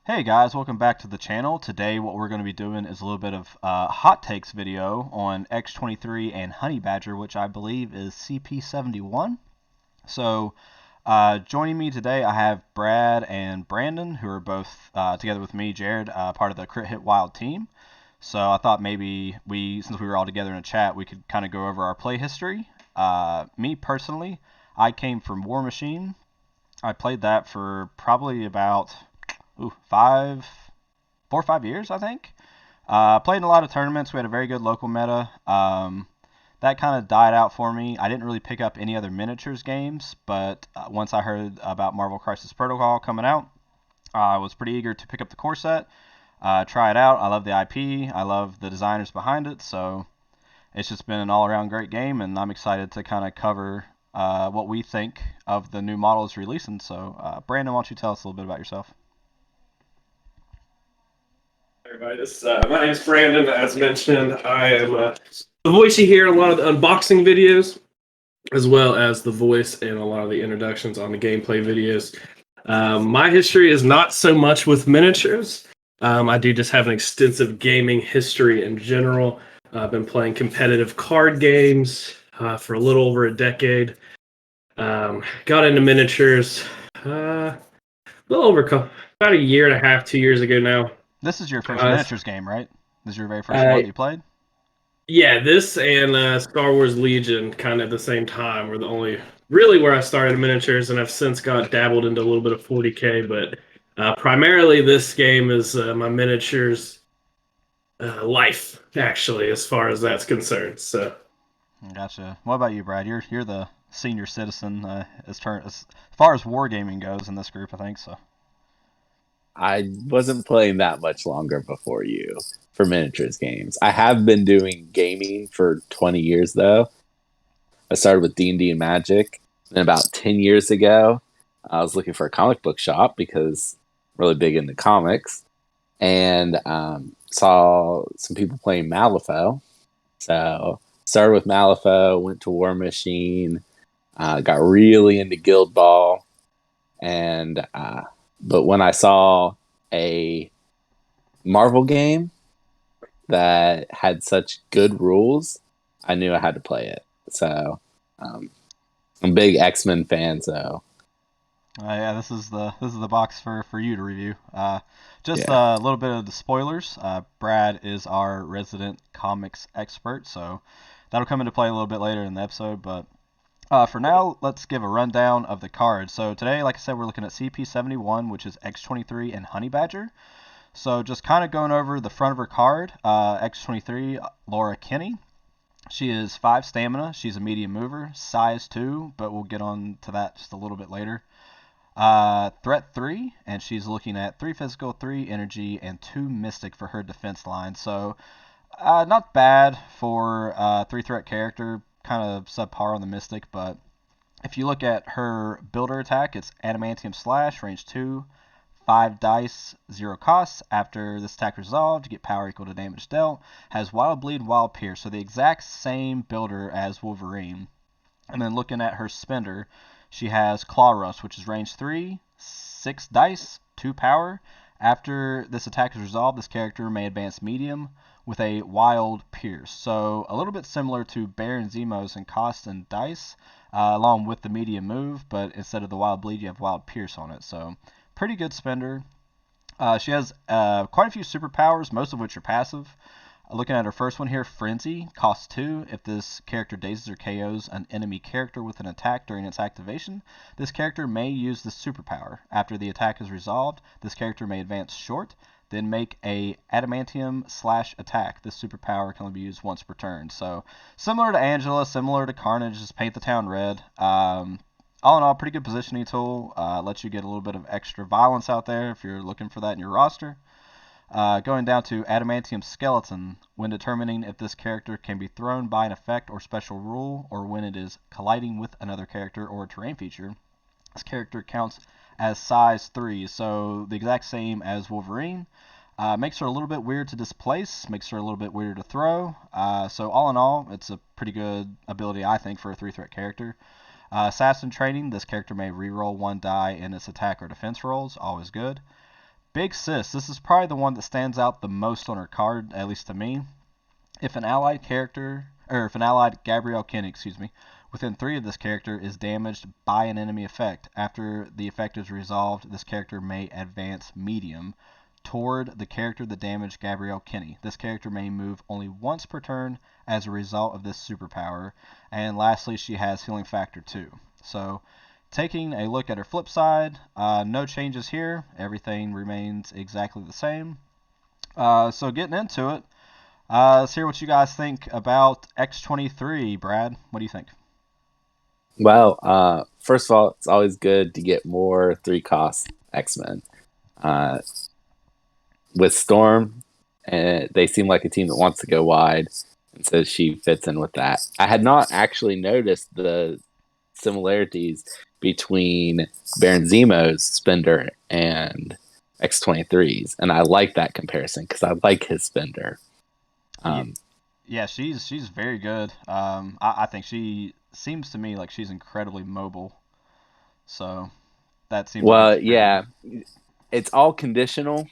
Hey guys, welcome back to the channel. Today what we're going to be doing is a little bit of hot takes video on X-23 and Honey Badger, which I believe is CP71. So joining me today I have Brad and Brandon, who are both together with me, Jared, part of the Crit Hit Wild team. So I thought maybe since we were all together in a chat, we could kind of go over our play history. Me personally, I came from War Machine. I played that for probably about 4 or 5 years, I think. Played in a lot of tournaments. We had a very good local meta. That kind of died out for me. I didn't really pick up any other miniatures games, but once I heard about Marvel Crisis Protocol coming out, I was pretty eager to pick up the core set, try it out. I love the IP. I love the designers behind it, so it's just been an all-around great game, and I'm excited to kind of cover what we think of the new models releasing. So, Brandon, why don't you tell us a little bit about yourself? Everybody, my name is Brandon. As mentioned, I am the voice you hear in a lot of the unboxing videos, as well as the voice in a lot of the introductions on the gameplay videos. My history is not so much with miniatures. I do just have an extensive gaming history in general. I've been playing competitive card games for a little over a decade. Got into miniatures a little over about a year and a half, 2 years ago now. This is your first Uh, miniatures game, right? This is your very first one uh, that you played? Yeah, this and Star Wars Legion kind of at the same time were the only really where I started miniatures, and I've since got dabbled into a little bit of 40K, but primarily this game is my miniatures life, actually, as far as that's concerned. So Gotcha. What about you, Brad? You're the senior citizen as far as wargaming goes in this group, I think so. I wasn't playing that much longer before you for miniatures games. I have been doing gaming for 20 years though. I started with D&D and Magic, and about 10 years ago, I was looking for a comic book shop because I'm really big into comics, and saw some people playing Malifaux. So started with Malifaux, went to War Machine, got really into Guild Ball, and but when I saw a Marvel game that had such good rules, I knew I had to play it. So um, I'm a big X-Men fan, so Yeah, this is the box for you to review. Just yeah. a little bit of the spoilers. Brad is our resident comics expert, so that'll come into play a little bit later in the episode. But for now, let's give a rundown of the cards. So today, like I said, we're looking at CP71, which is X-23 and Honey Badger. So just kind of going over the front of her card, X-23, Laura Kinney. She is 5 stamina. She's a medium mover, size 2, but we'll get on to that just a little bit later. Threat 3, and she's looking at 3 physical, 3 energy, and 2 mystic for her defense line. So not bad for a 3 threat character, kind of subpar on the mystic, but if you look at her builder attack, it's Adamantium Slash, range 2, 5 dice, 0 costs. After this attack resolved, you get power equal to damage dealt. Has Wild Bleed, Wild Pierce, so the exact same builder as Wolverine. And then looking at her spender, she has Claw Rust, which is range 3, 6 dice, 2 power. After this attack is resolved, this character may advance medium with a Wild Pierce. So a little bit similar to Baron Zemos in cost and dice, along with the medium move, but instead of the Wild Bleed, you have Wild Pierce on it. So pretty good spender. She has quite a few superpowers, most of which are passive. Looking at her first one here, Frenzy, costs 2. If this character dazes or KOs an enemy character with an attack during its activation, this character may use this superpower. After the attack is resolved, this character may advance short, then make a Adamantium Slash attack. This superpower can only be used once per turn. So similar to Angela, similar to Carnage, just paint the town red. All in all, pretty good positioning tool. Lets you get a little bit of extra violence out there if you're looking for that in your roster. Going down to Adamantium Skeleton, when determining if this character can be thrown by an effect or special rule, or when it is colliding with another character or a terrain feature, this character counts as size 3, so the exact same as Wolverine. Makes her a little bit weird to displace, makes her a little bit weirder to throw. So all in all, it's a pretty good ability, I think, for a 3-threat character. Assassin training, this character may reroll 1 die in its attack or defense rolls, always good. Big Sis, this is probably the one that stands out the most on her card, at least to me. If an allied character, or if an allied Gabrielle Kenny, within 3 of this character is damaged by an enemy effect, after the effect is resolved, this character may advance medium toward the character that damaged Gabrielle Kenny. This character may move only once per turn as a result of this superpower. And lastly, she has Healing Factor 2. So, taking a look at her flip side, no changes here. Everything remains exactly the same. So getting into it, let's hear what you guys think about X-23. Brad, what do you think? Well, first of all, it's always good to get more 3-cost X-Men. Uh, with Storm, they seem like a team that wants to go wide, and so she fits in with that. I had not actually noticed the similarities between Baron Zemo's Spender and X-23's, and I like that comparison because I like his Spender. Yeah, she's very good. I think she seems to me like she's incredibly mobile. So that seems like Well, it's yeah, it's all conditional.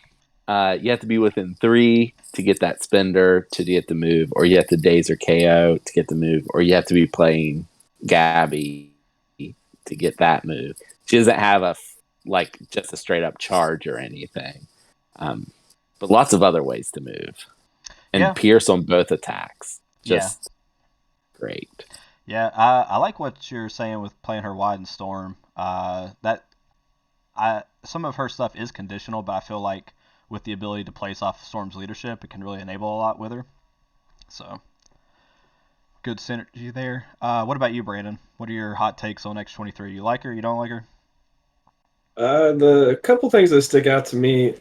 You have to be within 3 to get that Spender to get the move, or you have to daze or KO to get the move, or you have to be playing Gabby to get that move. She doesn't have just a straight up charge or anything, but lots of other ways to move and pierce on both attacks. Just great. Yeah, I like what you're saying with playing her wide and Storm. Some of her stuff is conditional, but I feel like with the ability to place off Storm's leadership, it can really enable a lot with her. So, good synergy there. What about you, Brandon? What are your hot takes on X-23? You like her? You don't like her? The couple things that stick out to me,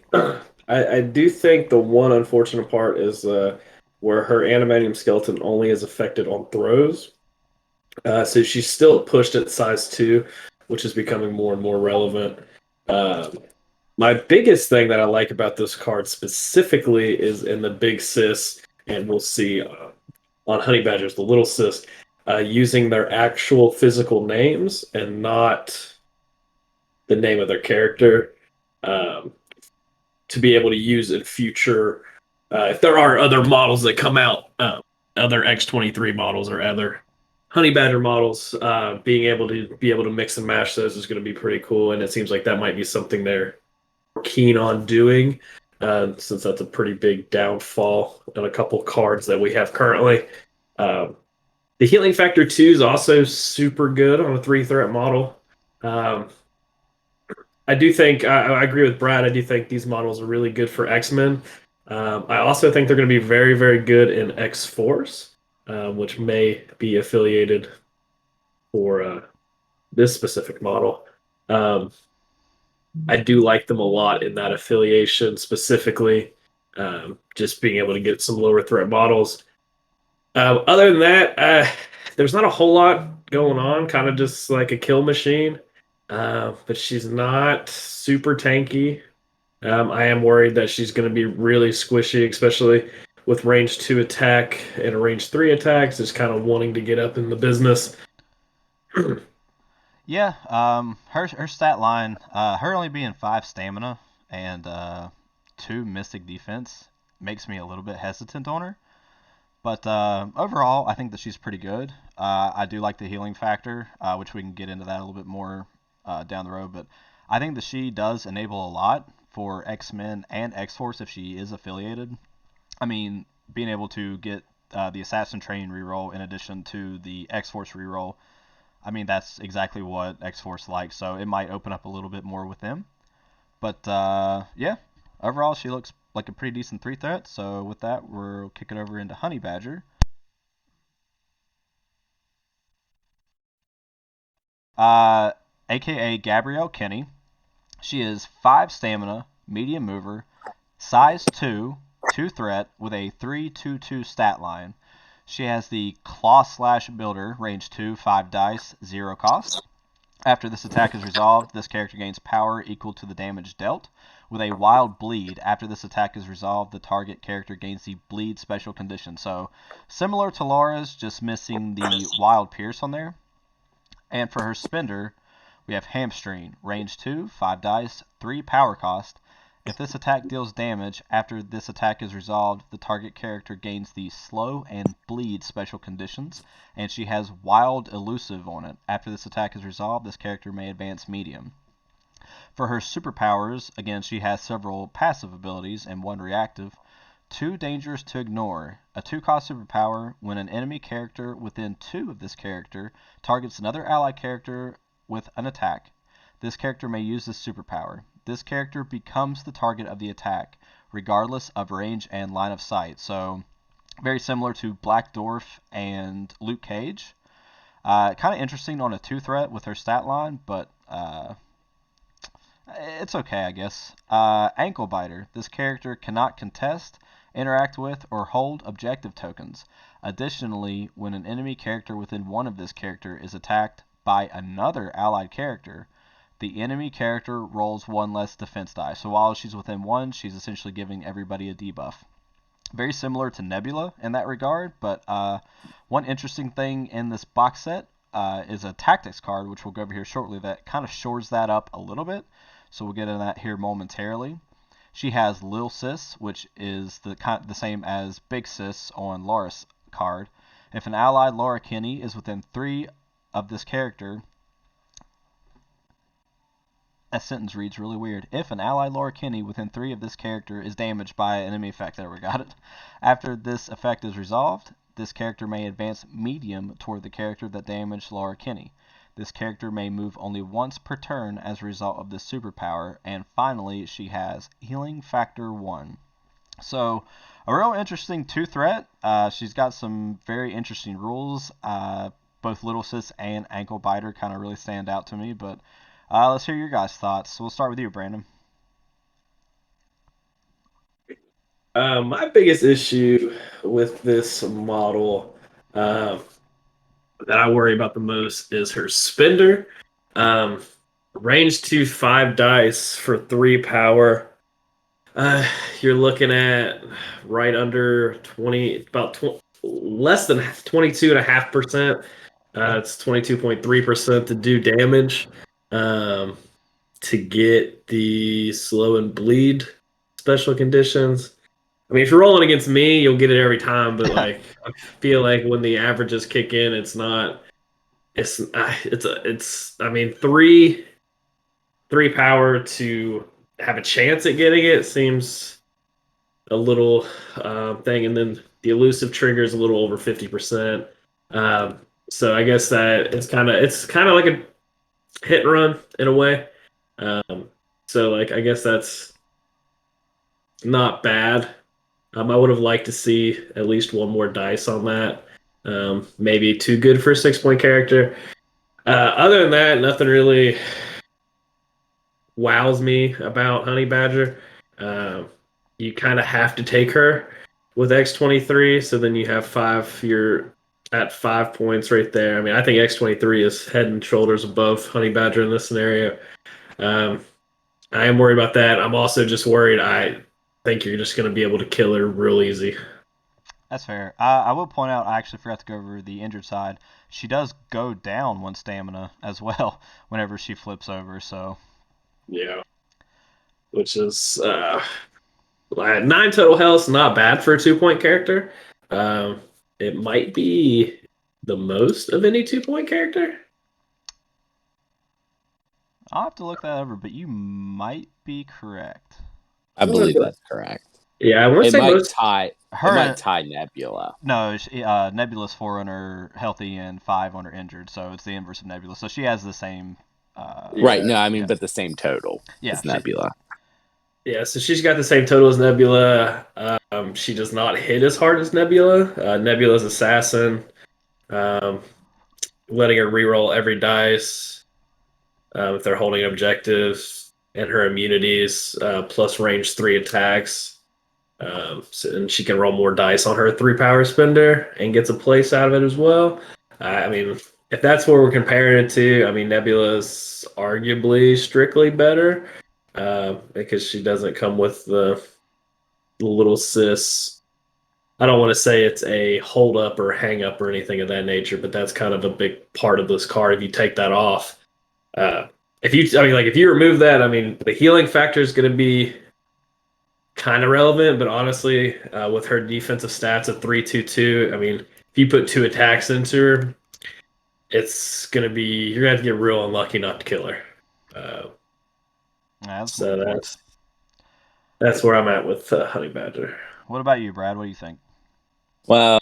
I do think the one unfortunate part is where her animanium skeleton only is affected on throws. So she's still pushed at size 2, which is becoming more and more relevant. My biggest thing that I like about this card specifically is in the Big Sis, and we'll see on Honey Badgers, the Little Sis, using their actual physical names and not the name of their character to be able to use in future. If there are other models that come out, other X-23 models or other Honey Badger models, being able to mix and match those is going to be pretty cool, and it seems like that might be something they're keen on doing, since that's a pretty big downfall in a couple cards that we have currently. The Healing Factor 2 is also super good on a 3-threat model. I do think I agree with Brad. I do think these models are really good for X-Men. I also think they're going to be very, very good in X-Force, which may be affiliated for this specific model. I do like them a lot in that affiliation specifically, just being able to get some lower threat models. Other than that, there's not a whole lot going on, kind of just like a kill machine. But she's not super tanky. I am worried that she's going to be really squishy, especially with range 2 attack and a range 3 attack, just kind of wanting to get up in the business. Yeah, her stat line, her only being 5 stamina and 2 mystic defense makes me a little bit hesitant on her. But overall, I think that she's pretty good. I do like the healing factor, which we can get into that a little bit more down the road. But I think that she does enable a lot for X-Men and X-Force if she is affiliated. I mean, being able to get the Assassin Training reroll in addition to the X-Force reroll, I mean, that's exactly what X-Force likes. So it might open up a little bit more with them. But yeah, overall, she looks like a pretty decent 3-threat. So with that, we'll kick it over into Honey Badger. AKA Gabrielle Kenny. She is 5 stamina, medium mover, size 2, 2 threat with a 3/2/2 stat line. She has the Claw Slash Builder, range 2, 5 dice, 0 cost. After this attack is resolved, this character gains power equal to the damage dealt. With a Wild Bleed, after this attack is resolved, the target character gains the Bleed special condition. So, similar to Laura's, just missing the Wild Pierce on there. And for her Spender, we have Hamstring, range 2, 5 dice, 3 power cost. If this attack deals damage, after this attack is resolved, the target character gains the Slow and Bleed special conditions, and she has Wild Elusive on it. After this attack is resolved, this character may advance medium. For her superpowers, again, she has several passive abilities and one reactive. Too dangerous to ignore. A 2-cost superpower when an enemy character within 2 of this character targets another allied character with an attack. This character may use this superpower. This character becomes the target of the attack, regardless of range and line of sight. So, very similar to Black Dwarf and Luke Cage. Kind of interesting on a 2-threat with her stat line, but it's okay, I guess. Ankle Biter. This character cannot contest, interact with, or hold objective tokens. Additionally, when an enemy character within 1 of this character is attacked by another allied character, the enemy character rolls 1 less defense die. So while she's within 1, she's essentially giving everybody a debuff. Very similar to Nebula in that regard, but one interesting thing in this box set is a tactics card, which we'll go over here shortly, that kind of shores that up a little bit. So we'll get into that here momentarily. She has Lil Sis, which is the same as Big Sis on Laura's card. If an allied Laura Kinney is within 3 of this character, that sentence reads really weird. If an allied Laura Kinney within 3 of this character is damaged by an enemy effect, there we got it. After this effect is resolved, this character may advance medium toward the character that damaged Laura Kinney. This character may move only once per turn as a result of this superpower. And finally, she has Healing Factor 1. So, a real interesting 2-threat. She's got some very interesting rules. Both Little Sis and Ankle Biter kind of really stand out to me, but let's hear your guys' thoughts. So we'll start with you, Brandon. My biggest issue with this model that I worry about the most is her spender. Range to 5 dice for 3 power. You're looking at right under 20, less than 22.5%. It's 22.3% to do damage. To get the Slow and Bleed special conditions. I mean, if you're rolling against me, you'll get it every time. But like, I feel like when the averages kick in, it's not. I mean, three power to have a chance at getting it seems a little thing, and then the elusive trigger is a little over 50%. So I guess that it's kind of like a hit and run in a way. So like, I guess that's not bad. I would have liked to see at least 1 more dice on that. Maybe too good for a 6-point character. Other than that, nothing really wows me about Honey Badger. You kind of have to take her with X-23, so then you have 5. You're at 5 points right there. I mean, I think X-23 is head and shoulders above Honey Badger in this scenario. I am worried about that. I'm also just worried. I think you're just going to be able to kill her real easy. That's fair. I will point out, I actually forgot to go over the injured side. She does go down 1 stamina as well whenever she flips over. So yeah, which is 9 total health, not bad for a 2-point character. It might be the most of any 2-point character. I'll have to look that over, but you might be correct. I believe that's correct. Yeah, I want to say most it might tie Nebula. No, Nebula's 4 on her healthy and 5 on her injured, so it's the inverse of Nebula. So she has the same. Right. No, I mean, but the same total. Yeah, as Nebula. Yeah, so she's got the same total as Nebula. She does not hit as hard as Nebula. Nebula's assassin, letting her reroll every dice if they're holding objectives, and her immunities plus range 3 attacks. And she can roll more dice on her 3 power spender and gets a place out of it as well. I mean, if that's what we're comparing it to, I mean, Nebula's arguably strictly better. Because she doesn't come with the Little Sis. I don't want to say it's a hold up or hang up or anything of that nature, but that's kind of a big part of this card. If you take that off, if you remove that, I mean, the healing factor is going to be kind of relevant, but honestly, with her defensive stats of 3-2-2, I mean, if you put 2 attacks into her, it's gonna be you're gonna have to get real unlucky not to kill her. Yeah, that's a So good point. that's where I'm at with Honey Badger. What about you, Brad? What do you think? Well,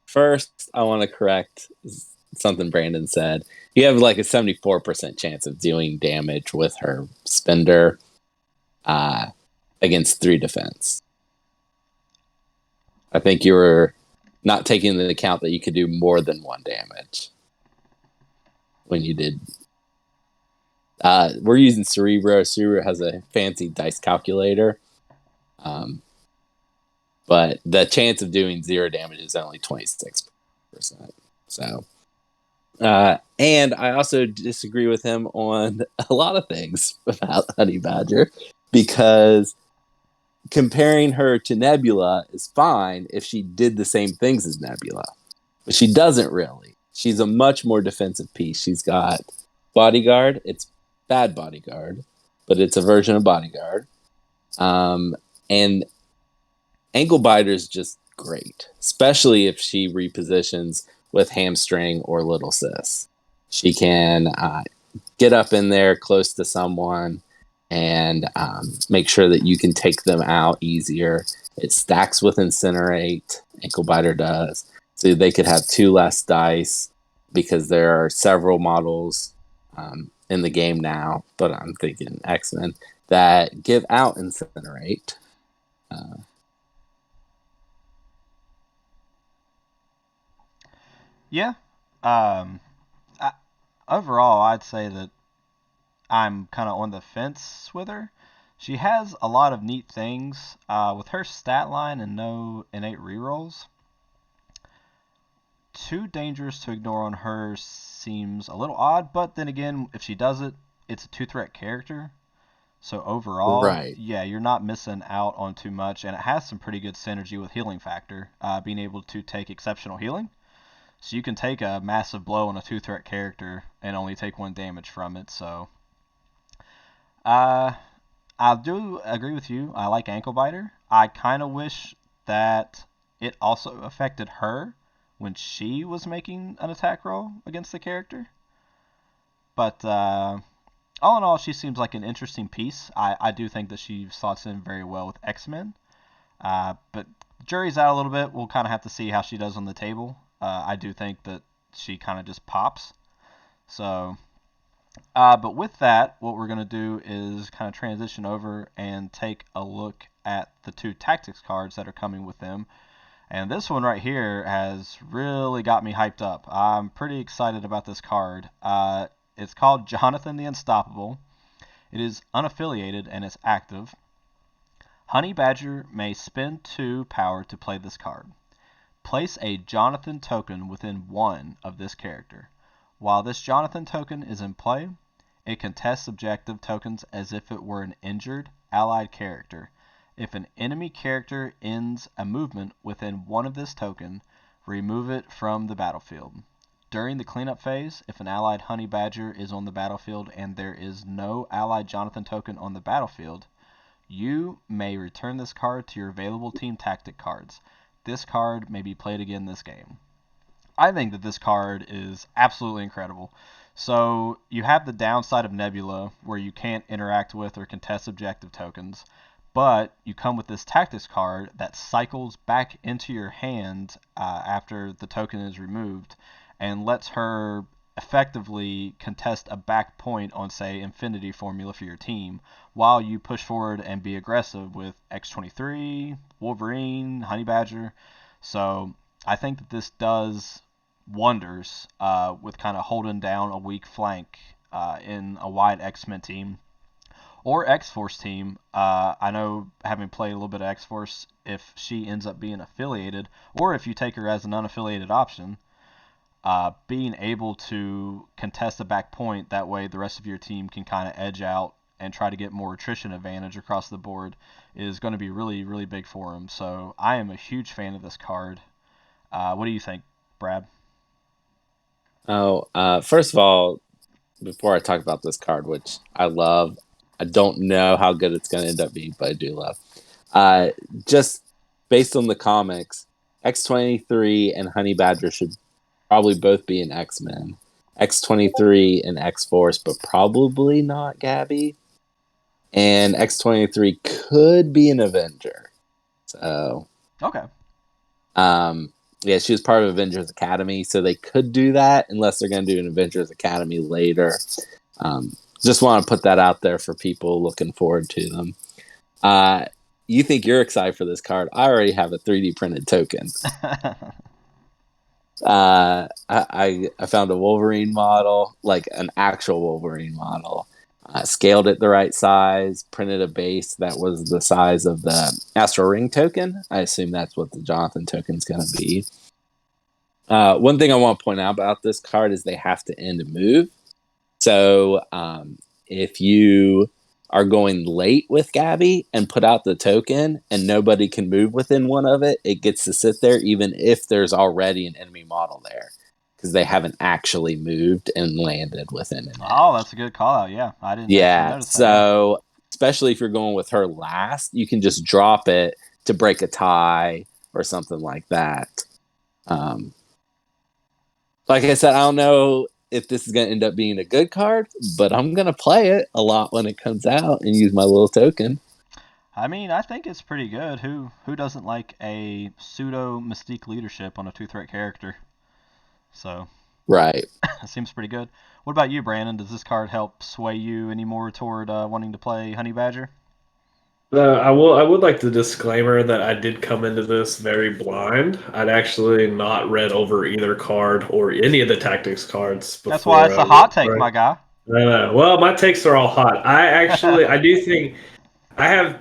first, I want to correct something Brandon said. You have like a 74% chance of doing damage with her spender against 3 defense. I think you were not taking into account that you could do more than 1 damage when you did. We're using Cerebro. Cerebro has a fancy dice calculator. But the chance of doing 0 damage is only 26%. So, and I also disagree with him on a lot of things about Honey Badger, because comparing her to Nebula is fine if she did the same things as Nebula, but she doesn't really. She's a much more defensive piece. She's got Bodyguard. It's bad Bodyguard, but it's a version of Bodyguard. And Ankle Biter is just great, especially if she repositions with Hamstring or Little Sis. She can get up in there close to someone and make sure that you can take them out easier. It stacks with Incinerate. Ankle Biter does. So they could have 2 less dice, because there are several models in the game now, but I'm thinking X-Men, that give out Incinerate. Yeah. Overall, I'd say that I'm kind of on the fence with her. She has a lot of neat things. With her stat line and no innate rerolls, too dangerous to ignore on her seems a little odd, but then again, if she does it, it's a 2-threat character. So overall, Right. yeah, you're not missing out on too much, and it has some pretty good synergy with Healing Factor, being able to take exceptional healing. So you can take a massive blow on a 2-threat character and only take 1 damage from it. So uh, I do agree with you. I like Ankle Biter. I kind of wish that it also affected her when she was making an attack roll against the character. But all in all, she seems like an interesting piece. I do think that she slots in very well with X-Men. But jury's out a little bit. We'll kind of have to see how she does on the table. I do think that she kind of just pops. So, but with that, what we're going to do is kind of transition over and take a look at the 2 tactics cards that are coming with them. And this one right here has really got me hyped up. I'm pretty excited about this card. It's called Jonathan the Unstoppable. It is unaffiliated and it's active. Honey Badger may spend 2 power to play this card. Place a Jonathan token within 1 of this character. While this Jonathan token is in play, it contests objective tokens as if it were an injured allied character. If an enemy character ends a movement within 1 of this token, remove it from the battlefield. During the cleanup phase, if an allied Honey Badger is on the battlefield and there is no allied Jonathan token on the battlefield, you may return this card to your available team tactic cards. This card may be played again this game. I think that this card is absolutely incredible. So you have the downside of Nebula, where you can't interact with or contest objective tokens, but you come with this tactics card that cycles back into your hand after the token is removed, and lets her effectively contest a back point on, say, Infinity Formula for your team, while you push forward and be aggressive with X-23, Wolverine, Honey Badger. So I think that this does wonders with kind of holding down a weak flank in a wide X-Men team or X-Force team. I know, having played a little bit of X-Force, if she ends up being affiliated, or if you take her as an unaffiliated option, being able to contest a back point, that way the rest of your team can kind of edge out and try to get more attrition advantage across the board, is going to be really, really big for him. So I am a huge fan of this card. What do you think, Brad? Oh, first of all, before I talk about this card, which I love, I don't know how good it's going to end up being, but I do love. Just based on the comics, X-23 and Honey Badger should probably both be in X-Men. X-23 and X-Force, but probably not Gabby. And X-23 could be an Avenger. So, Okay. yeah, she was part of Avengers Academy, so they could do that unless they're going to do an Avengers Academy later. Just want to put that out there for people looking forward to them. You think you're excited for this card? I already have a 3D printed token. I found a Wolverine model, like an actual Wolverine model. Scaled it the right size, printed a base that was the size of the Astral Ring token. I assume that's what the Jonathan token's going to be. One thing I want to point out about this card is they have to end a move. So if you are going late with Gabby and put out the token and nobody can move within one of it, it gets to sit there even if there's already an enemy model there because they haven't actually moved and landed within it. Oh, that's a good call out. Yeah, I didn't actually notice that. So especially if you're going with her last, you can just drop it to break a tie or something like that. Like I said, I don't know if this is going to end up being a good card, but I'm going to play it a lot when it comes out and use my little token. I mean, I think it's pretty good. Who doesn't like a pseudo Mystique leadership on a 2-threat character? So, right. It seems pretty good. What about you, Brandon? Does this card help sway you any more toward wanting to play Honey Badger? I would like the disclaimer that I did come into this very blind. I'd actually not read over either card or any of the tactics cards before. That's why it's a hot take, my guy. Well, my takes are all hot. I do think I have.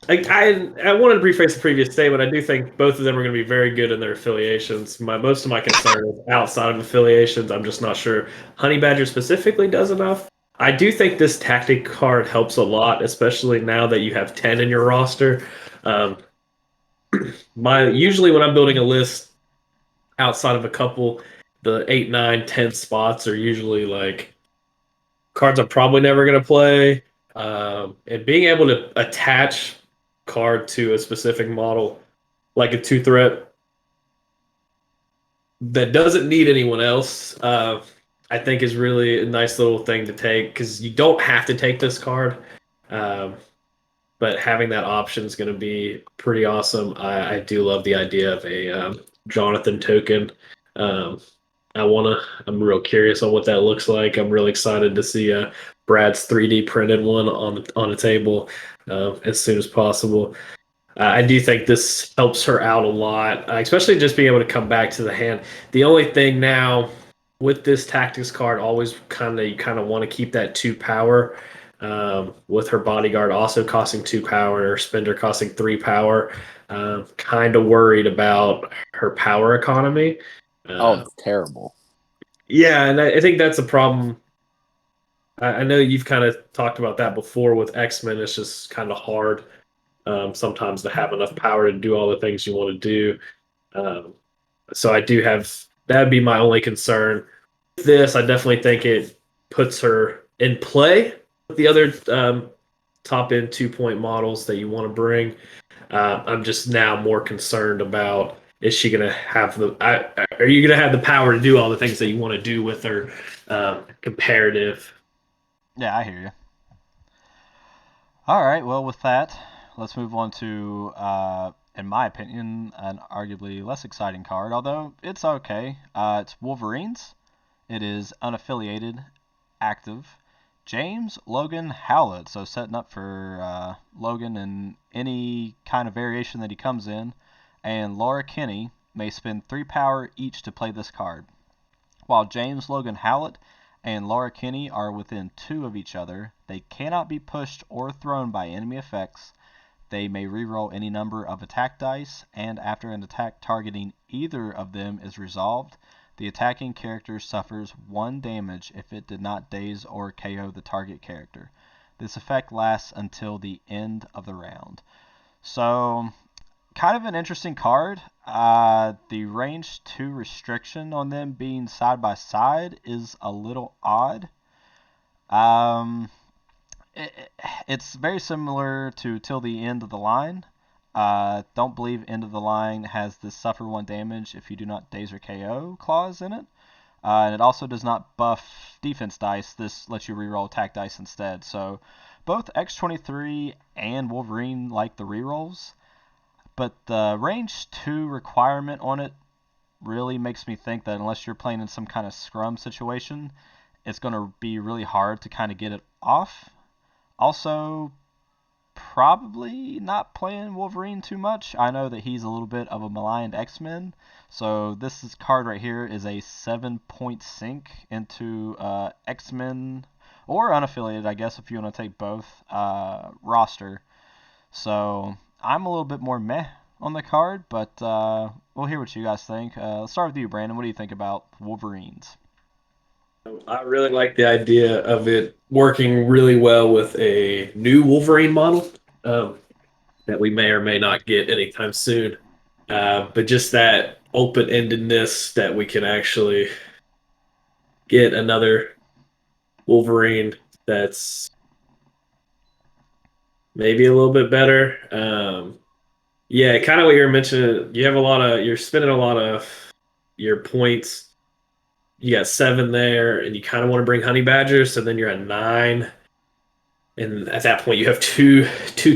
I wanted to preface the previous statement. I do think both of them are going to be very good in their affiliations. Most of my concern is outside of affiliations. I'm just not sure Honey Badger specifically does enough. I do think this tactic card helps a lot, especially now that you have 10 in your roster. Usually when I'm building a list outside of a couple, the 8, 9, 10 spots are usually like cards I'm probably never going to play. And being able to attach card to a specific model, like a 2-threat, that doesn't need anyone else, I think is really a nice little thing to take because you don't have to take this card. But having that option is going to be pretty awesome. I do love the idea of a Jonathan token. I'm real curious on what that looks like. I'm really excited to see Brad's 3D printed one on the table as soon as possible. I do think this helps her out a lot, especially just being able to come back to the hand. The only thing now with this tactics card, always you kind of want to keep that 2 power. With her bodyguard also costing 2 power and her spender costing 3 power. Kind of worried about her power economy. It's terrible. Yeah, and I think that's a problem. I know you've kind of talked about that before with X-Men. It's just kind of hard sometimes to have enough power to do all the things you want to do. So I do have, that'd be my only concern. With this, I definitely think it puts her in play with the other top end 2-point models that you want to bring. I'm just now more concerned about, is she going to have are you going to have the power to do all the things that you want to do with her comparative? Yeah, I hear you. All right, well, with that, let's move on to, in my opinion, an arguably less exciting card, although it's okay. It's Wolverines. It is unaffiliated, active. James Logan Howlett, so setting up for Logan in any kind of variation that he comes in, and Laura Kinney may spend 3 power each to play this card. While James Logan Howlett and Laura Kinney are within 2 of each other, they cannot be pushed or thrown by enemy effects. They may reroll any number of attack dice, and after an attack targeting either of them is resolved, the attacking character suffers 1 damage if it did not daze or KO the target character. This effect lasts until the end of the round. So, kind of an interesting card. The range 2 restriction on them being side by side is a little odd. It's very similar to Till the End of the Line. Don't believe End of the Line has this suffer 1 damage if you do not daze or KO clause in it. And it also does not buff defense dice. This lets you reroll attack dice instead. So both X-23 and Wolverine like the rerolls, but the range 2 requirement on it really makes me think that unless you're playing in some kind of scrum situation, it's going to be really hard to kind of get it off. Also, probably not playing Wolverine too much. I know that he's a little bit of a maligned X-Men, so card right here is a 7-point sink into X-Men, or unaffiliated, I guess, if you want to take both, roster. So I'm a little bit more meh on the card, but we'll hear what you guys think. Let's start with you, Brandon. What do you think about Wolverines? I really like the idea of it working really well with a new Wolverine model that we may or may not get anytime soon. But just that open-endedness that we can actually get another Wolverine that's maybe a little bit better. Yeah, kind of what you're mentioning. You're spending a lot of your points. You got 7 there, and you kind of want to bring Honey Badgers, so then you're at 9. And at that point, you have two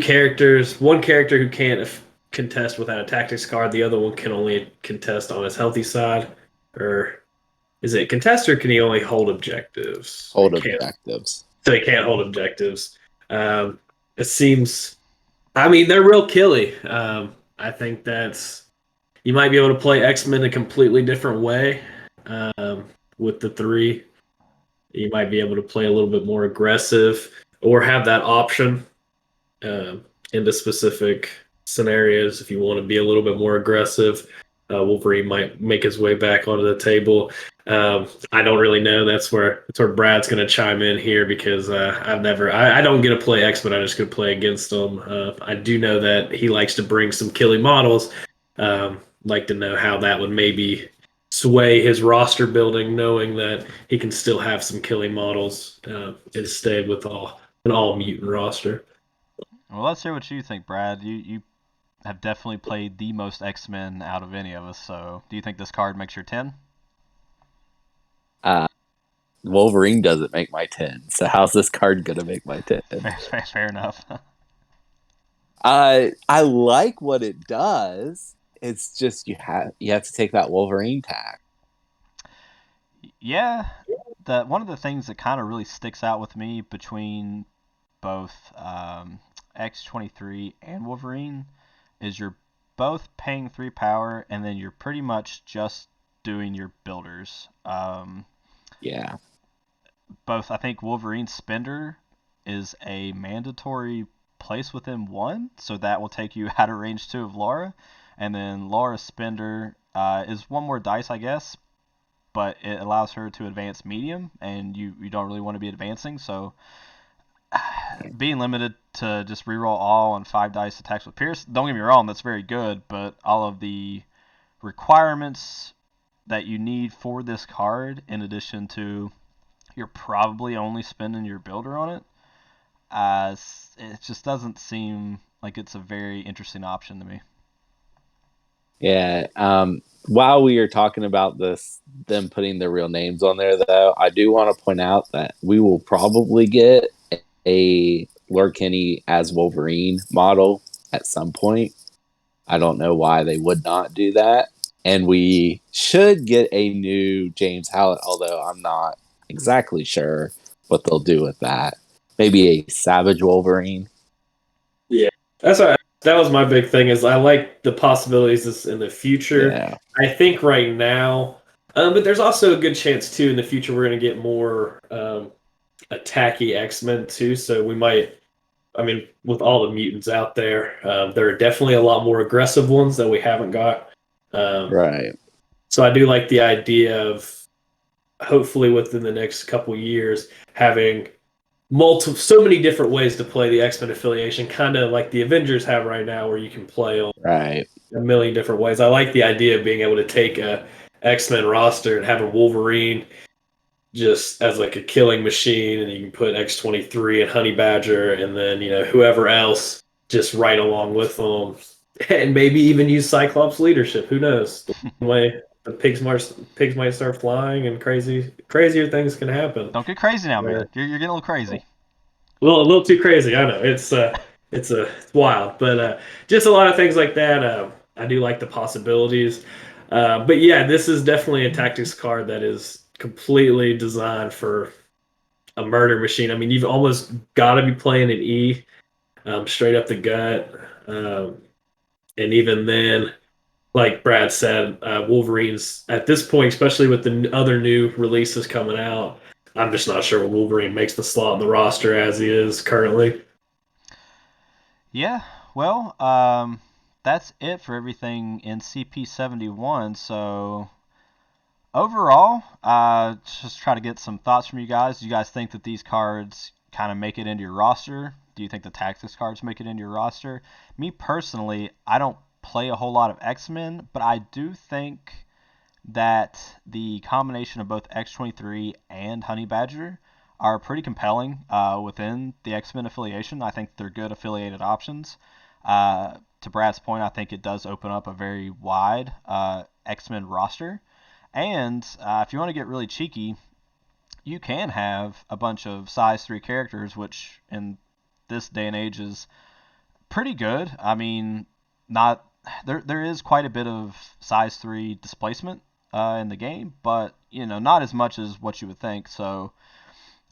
characters. One character who can't contest without a tactics card. The other one can only contest on his healthy side. Or is it contest, or can he only hold objectives? Hold objectives. So he can't hold objectives. It seems... I mean, they're real killy. I think that's... You might be able to play X-Men a completely different way with the 3. You might be able to play a little bit more aggressive or have that option into specific scenarios if you want to be a little bit more aggressive. Wolverine might make his way back onto the table. I don't really know. That's where Brad's going to chime in here, because I don't get to play X-Men. I just get to play against them. I do know that he likes to bring some killing models. Like to know how that would maybe sway his roster building, knowing that he can still have some killing models instead with an all mutant roster. Well, let's hear what you think, Brad. You have definitely played the most X-Men out of any of us, so do you think this card makes your 10? Wolverine doesn't make my 10, so how's this card gonna make my 10? Fair enough. I like what it does. It's just you have to take that Wolverine tack. Yeah, one of the things that kind of really sticks out with me between both X-23 and Wolverine is you're both paying 3 power, and then you're pretty much just doing your builders. Yeah. Both, I think Wolverine Spender is a mandatory place within 1, so that will take you out of range 2 of Laura. And then Laura's Spender is 1 more dice, I guess, but it allows her to advance medium, and you don't really want to be advancing, so being limited to just reroll all on 5 dice attacks with Pierce, don't get me wrong, that's very good, but all of the requirements that you need for this card, in addition to you're probably only spending your builder on it, it just doesn't seem like it's a very interesting option to me. Yeah. While we are talking about them putting their real names on there, though, I do want to point out that we will probably get a Lord Kenny as Wolverine model at some point. I don't know why they would not do that. And we should get a new James Howlett, although I'm not exactly sure what they'll do with that. Maybe a Savage Wolverine. Yeah, that was my big thing. Is I like the possibilities in the future. Yeah. I think right now, but there's also a good chance too in the future we're going to get more attacky X-Men too. So we might. I mean, with all the mutants out there, there are definitely a lot more aggressive ones that we haven't got. Right. So I do like the idea of hopefully within the next couple years having so many different ways to play the X-Men affiliation, kind of like the Avengers have right now, where you can play on right a million different ways. I like the idea of being able to take a X-Men roster and have a Wolverine just as like a killing machine, and you can put X-23 and Honey Badger, and then whoever else just right along with them and maybe even use Cyclops leadership. Who knows? The way the pigs might start flying, and crazier things can happen. Don't get crazy now, man. You're getting a little crazy. Well, a little too crazy. I know it's wild, but just a lot of things like that. I do like the possibilities, but yeah, this is definitely a tactics card that is completely designed for a murder machine. I mean, you've almost got to be playing an E, straight up the gut, and even then, like Brad said, Wolverine's at this point, especially with the other new releases coming out. I'm just not sure Wolverine makes the slot in the roster as he is currently. Yeah, well, that's it for everything in CP71. So overall, just try to get some thoughts from you guys. Do you guys think that these cards kind of make it into your roster? Do you think the tactics cards make it into your roster? Me personally, I don't play a whole lot of X-Men, but I do think that the combination of both X-23 and Honey Badger are pretty compelling within the X-Men affiliation. I think they're good affiliated options. To Brad's point, I think it does open up a very wide X-Men roster. And if you want to get really cheeky, you can have a bunch of size 3 characters, which in this day and age is pretty good. I mean, not there is quite a bit of size 3 displacement in the game, but not as much as what you would think. So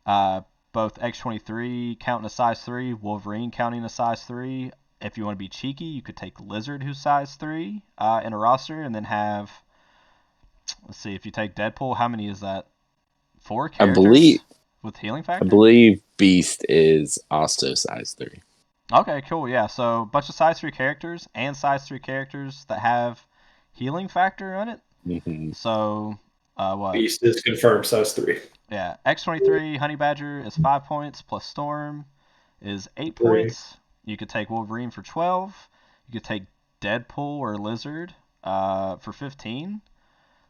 both X-23 counting a size 3, Wolverine counting a size 3. If you want to be cheeky, you could take Lizard, who's size 3, in a roster, and then have, let's see, if you take Deadpool, how many is that? 4 characters with healing factor? I believe Beast is also size 3. Okay, cool, yeah. So a bunch of size 3 characters and size 3 characters that have healing factor on it. Mm-hmm. So, what? Beast is confirmed size 3. Yeah, X-23 Honey Badger is 5 points, plus Storm is 8 3. points. You could take Wolverine for 12. You could take Deadpool or Lizard for 15.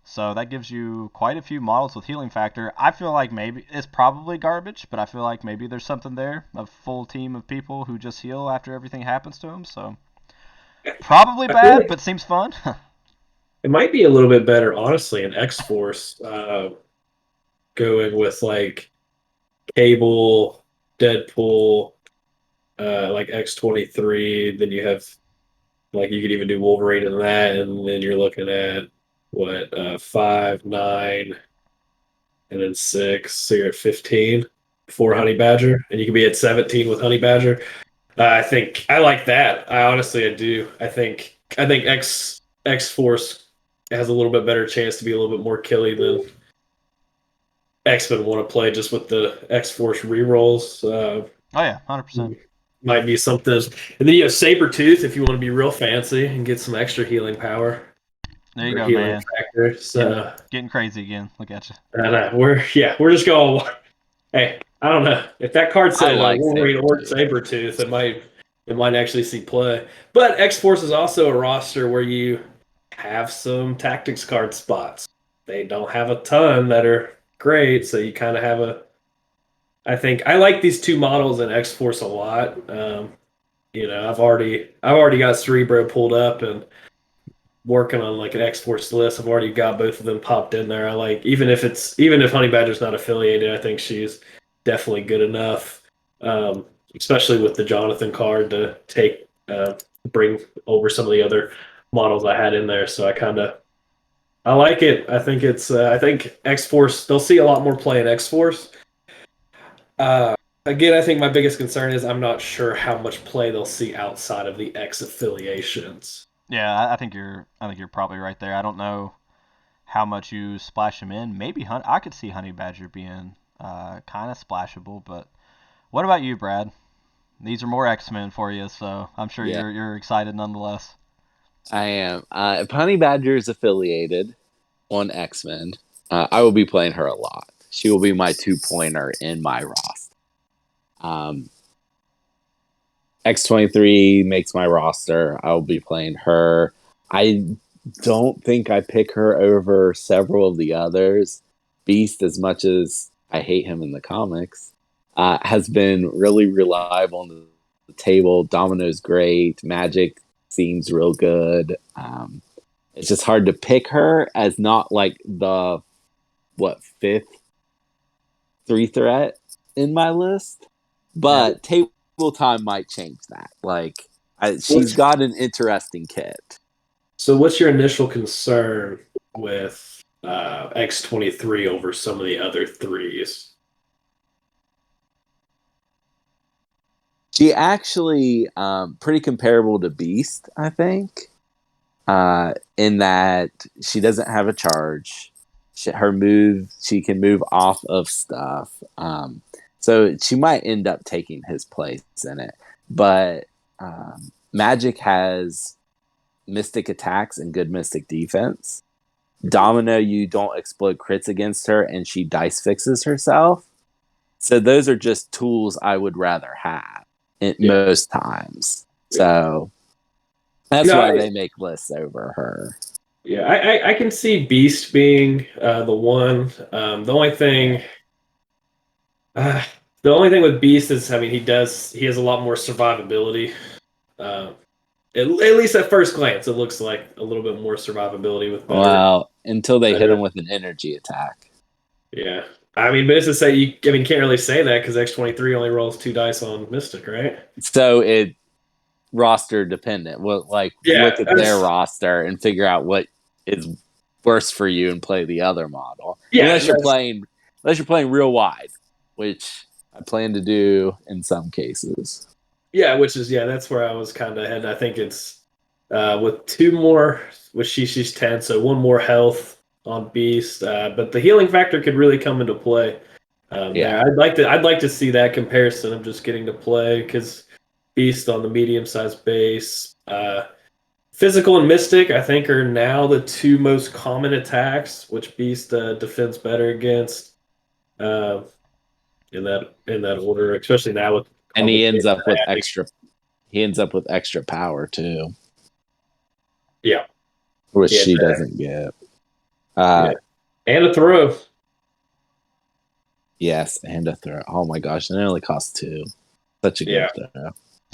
So that gives you quite a few models with healing factor. I feel like maybe it's probably garbage, but I feel like maybe there's something there. A full team of people who just heal after everything happens to them. So probably bad, but seems fun. It might be a little bit better, honestly, in X-Force, going with like Cable, Deadpool, like X-23. Then you have, like, you could even do Wolverine in that, and then you're looking at what, 5, 9, and then 6. So you're at 15 for Honey Badger, and you could be at 17 with Honey Badger. I think I like that. I do. I think X-Force has a little bit better chance to be a little bit more killy than X-Men want to play, just with the X-Force rerolls. Oh yeah, 100%. Might be something. And then you have Sabretooth if you want to be real fancy and get some extra healing power. There you go, man. Factor. So, getting crazy again. Look at you. We're just going. Hey, I don't know if that card said Wolverine or Sabretooth, it might actually see play. But X-Force is also a roster where you have some tactics card spots. They don't have a ton that are great, so you kind of have I think I like these two models in X-Force a lot. I've already got Cerebro pulled up and working on like an X-Force list. I've already got both of them popped in there. I like, even if Honey Badger's not affiliated, I think she's definitely good enough. Especially with the Jonathan card to bring over some of the other models I had in there. So I like it. I think I think X-Force, they'll see a lot more play in X-Force. Again, I think my biggest concern is I'm not sure how much play they'll see outside of the X affiliations. Yeah, I think you're probably right there. I don't know how much you splash him in. Maybe I could see Honey Badger being kind of splashable, but what about you, Brad? These are more X-Men for you, so I'm sure you're excited nonetheless. I am. If Honey Badger is affiliated on X-Men, I will be playing her a lot. She will be my 2-pointer in my roster. X-23 makes my roster. I will be playing her. I don't think I pick her over several of the others. Beast, as much as I hate him in the comics, has been really reliable on the table. Domino's great. Magic seems real good. It's just hard to pick her as not like the fifth 3 threat in my list, but Table Time might change that. Like, she's got an interesting kit. So, what's your initial concern with X-23 over some of the other threes? She actually pretty comparable to Beast, I think, in that she doesn't have a charge. Her move, she can move off of stuff. So she might end up taking his place in it. But Magic has Mystic attacks and good Mystic defense. Domino, you don't explode crits against her, and she dice fixes herself. So those are just tools I would rather have most times. So that's why they make lists over her. Yeah, I can see Beast being the one. The only thing with Beast is, I mean, he has a lot more survivability. At least at first glance, it looks like a little bit more survivability with better. Well, until they hit him with an energy attack. Yeah. I mean, but it's to say, you can't really say that because X-23 only rolls 2 dice on Mystic, right? So it roster dependent. Look at their roster and figure out what is worse for you and play the other model. Yeah, unless you're playing real wide, which I plan to do in some cases. Yeah, that's where I was kind of heading. I think it's with 2 more, with she's 10, so 1 more health on Beast, but the healing factor could really come into play. I'd like to see that comparison of just getting to play, because Beast on the medium-sized base, Physical and Mystic, I think, are now the 2 most common attacks, which Beast defends better against. In that order, especially now with. And he ends up with extra. He ends up with extra power too. Yeah, which she doesn't get. And a throw. Yes, and a throw. Oh my gosh, and it only costs 2. Such a good throw.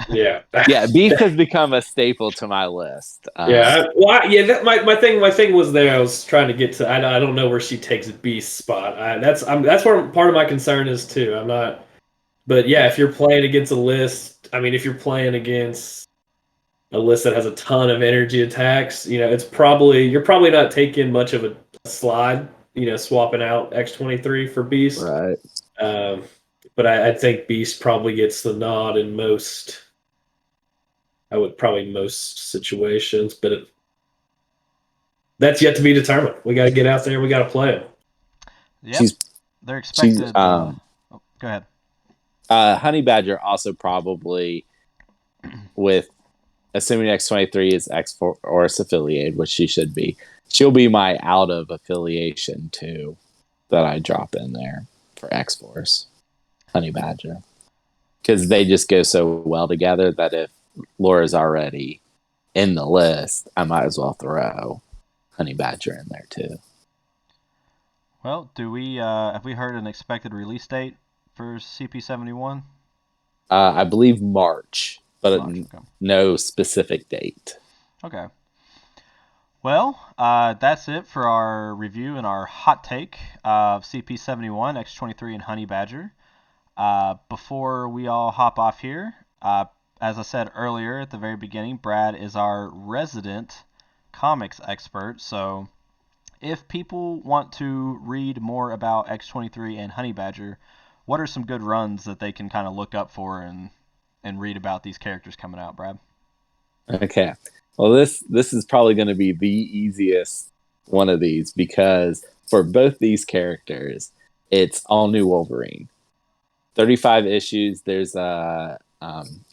Yeah, Beast has become a staple to my list. My thing was there. I was trying to get to. I don't know where she takes Beast's spot. That's where part of my concern is too. I'm not. But yeah, if you're playing against a list, I mean, if you're playing against a list that has a ton of energy attacks, you're probably not taking much of a slide. Swapping out X-23 for Beast. Right. But I think Beast probably gets the nod in most. Most situations, but that's yet to be determined. We got to get out there. We got to play them. Yeah, they're expected. Go ahead. Honey Badger also probably, with assuming X-23 is X-Force affiliated, which she should be, she'll be my out of affiliation too that I drop in there for X-Force. Honey Badger. Because they just go so well together that if Laura's already in the list, I might as well throw Honey Badger in there too. Well, have we heard an expected release date for CP71? I believe March, but no specific date. Okay. Well, that's it for our review and our hot take of CP71, X-23, and Honey Badger. Before we all hop off here, as I said earlier at the very beginning, Brad is our resident comics expert. So if people want to read more about X-23 and Honey Badger, what are some good runs that they can kind of look up for and read about these characters coming out, Brad? Okay. Well, this is probably going to be the easiest one of these, because for both these characters, it's all new Wolverine. 35 issues. There's a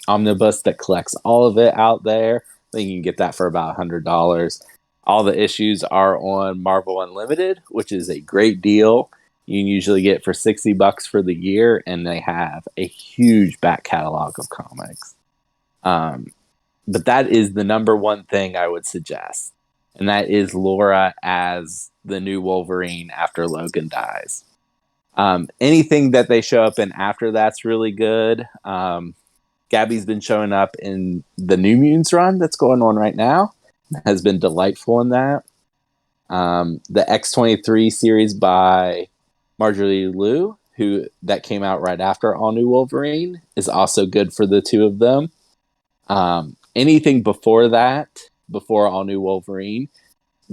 omnibus that collects all of it out there. I think you can get that for about $100. All the issues are on Marvel Unlimited, which is a great deal. You can usually get for $60 for the year, and they have a huge back catalog of comics. But that is the number one thing I would suggest, and that is Laura as the new Wolverine after Logan dies. Anything that they show up in after that's really good. Gabby's been showing up in the New Mutants run that's going on right now. Has been delightful in that. The X-23 series by Marjorie Liu, that came out right after All New Wolverine, is also good for the two of them. Anything before that, before All New Wolverine,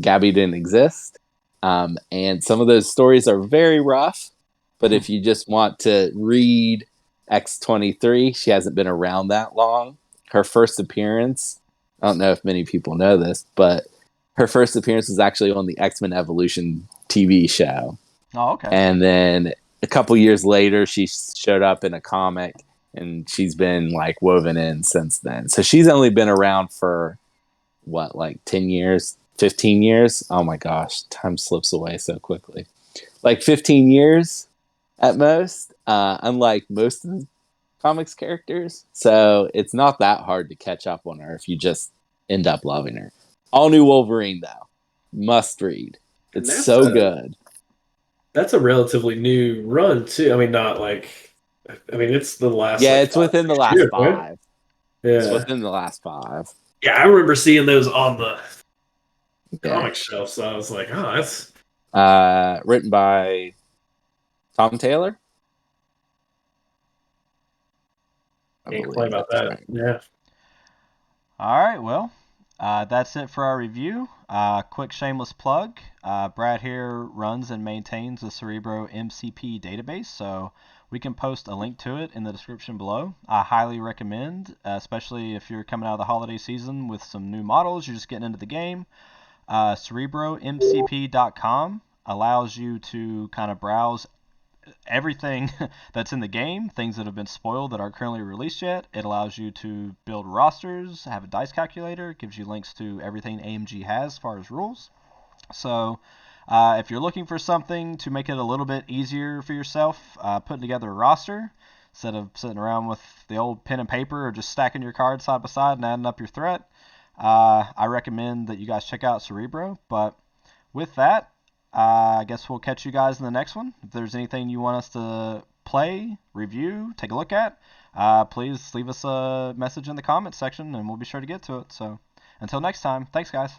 Gabby didn't exist. And some of those stories are very rough, but if you just want to read X-23, she hasn't been around that long. Her first appearance, I don't know if many people know this, but her first appearance was actually on the X-Men Evolution TV show. Oh, okay. And then a couple years later, she showed up in a comic, and she's been like woven in since then. So she's only been around for what, like 10 years, 15 years? Oh my gosh, time slips away so quickly. Like 15 years at most, unlike most of the comics characters. So it's not that hard to catch up on her if you just end up loving her. All New Wolverine, though, must read. It's so good. That's a relatively new run, too. I mean, not like... I mean, it's the last... Yeah, like, it's within the last 5. Right? Yeah. It's within the last 5. Yeah, I remember seeing those on the comic shelf, so I was like, oh, that's... written by Tom Taylor? Can't complain about that. Right. Yeah. All right, well, that's it for our review. Quick shameless plug. Brad here runs and maintains the Cerebro MCP database, so we can post a link to it in the description below. I highly recommend, especially if you're coming out of the holiday season with some new models, you're just getting into the game. CerebroMCP.com allows you to kind of browse everything that's in the game, things that have been spoiled that aren't currently released yet. It allows you to build rosters, have a dice calculator, it gives you links to everything AMG has as far as rules. So if you're looking for something to make it a little bit easier for yourself, putting together a roster instead of sitting around with the old pen and paper or just stacking your cards side by side and adding up your threat, I recommend that you guys check out Cerebro. But with that, I guess we'll catch you guys in the next one. If there's anything you want us to play, review, take a look at, please leave us a message in the comments section and we'll be sure to get to it. So until next time, thanks guys.